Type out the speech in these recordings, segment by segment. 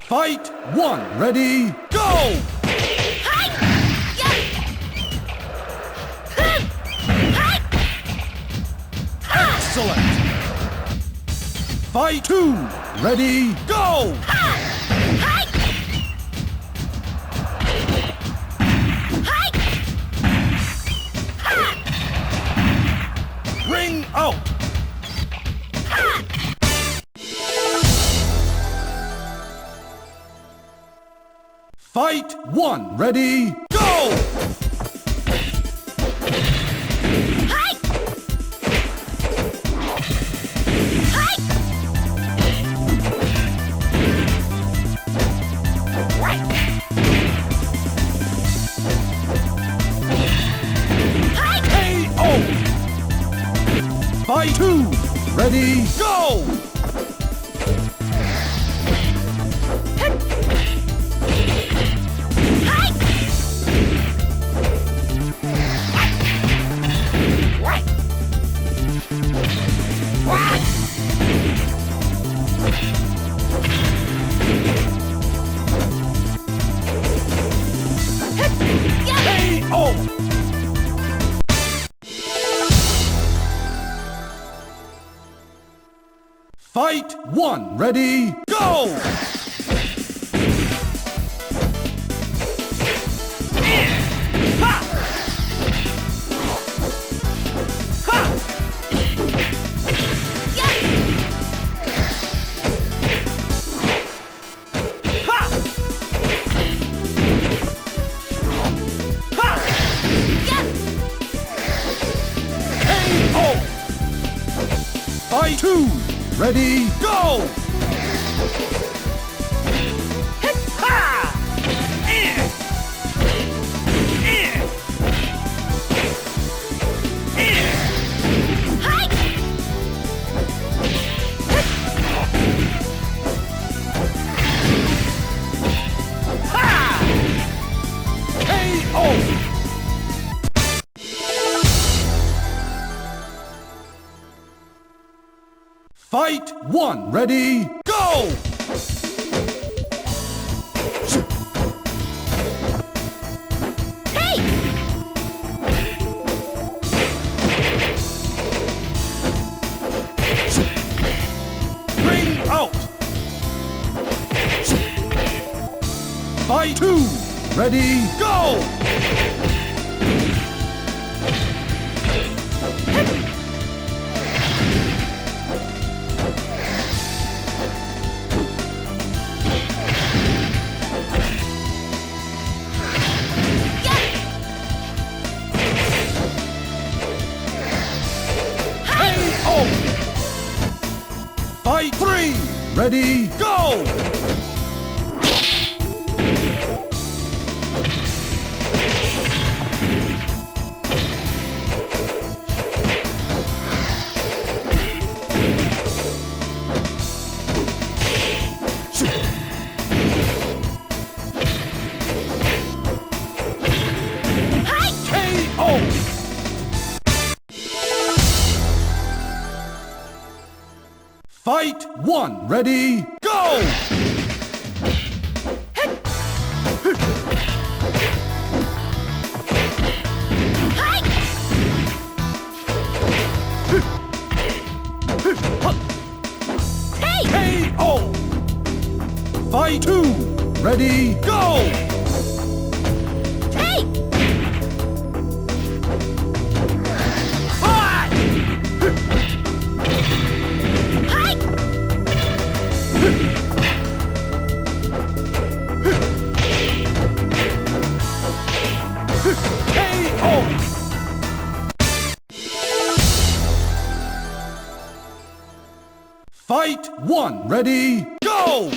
Fight one. Ready, go! Excellent! Fight two. Ready, go! Ring out! Fight one. Ready, go! Fight two. Ready, go! KO! Fight one. Ready, go! Fight two. Ready, go! Fight one. Ready, go! Hey! Ring out! Fight two. Ready, go! Fight three. Ready, go! KO! Fight one. Ready, go! KO! Fight two. Ready, go! Fight one. Ready, go!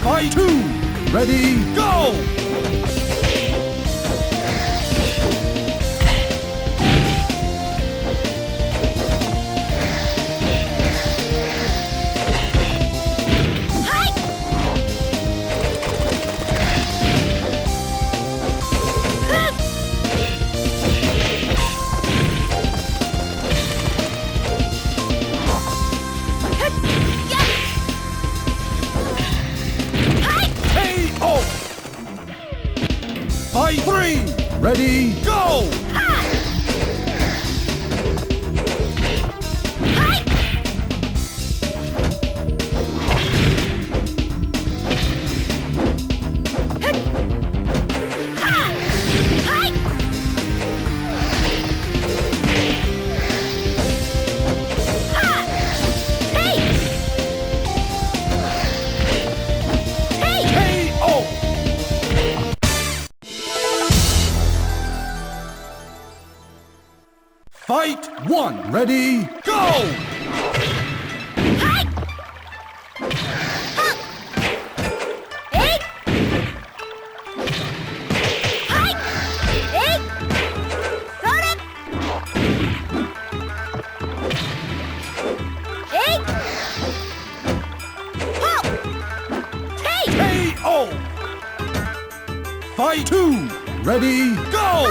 Fight two. Ready, go! Fight 3, ready, go! Fight 1, ready, go! KO! Fight 2, ready, go!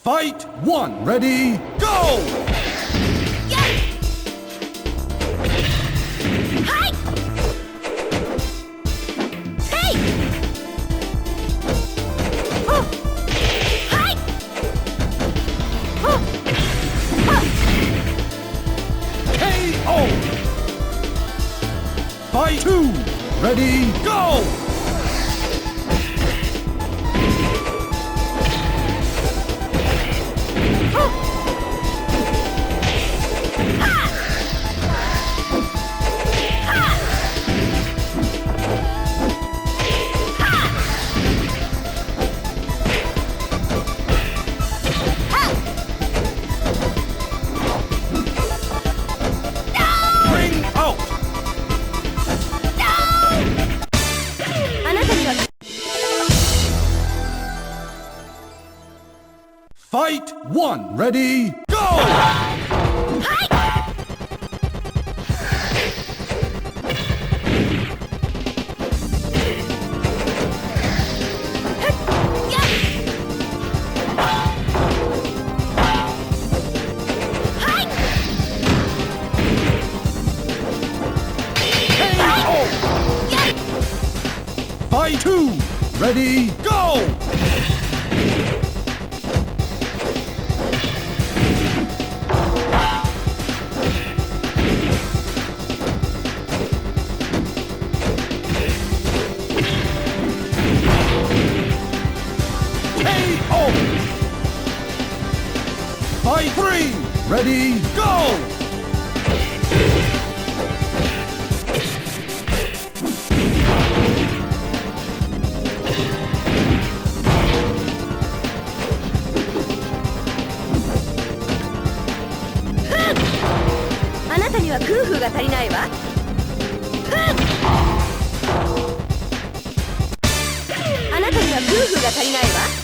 Fight 1, ready, go! KO! Fight 2, ready, go! Fight 1, ready, go! Fight 2, ready, go! Fight 3, ready, go!あなたには空風が足りないわ。あなたには空風が足りないわ。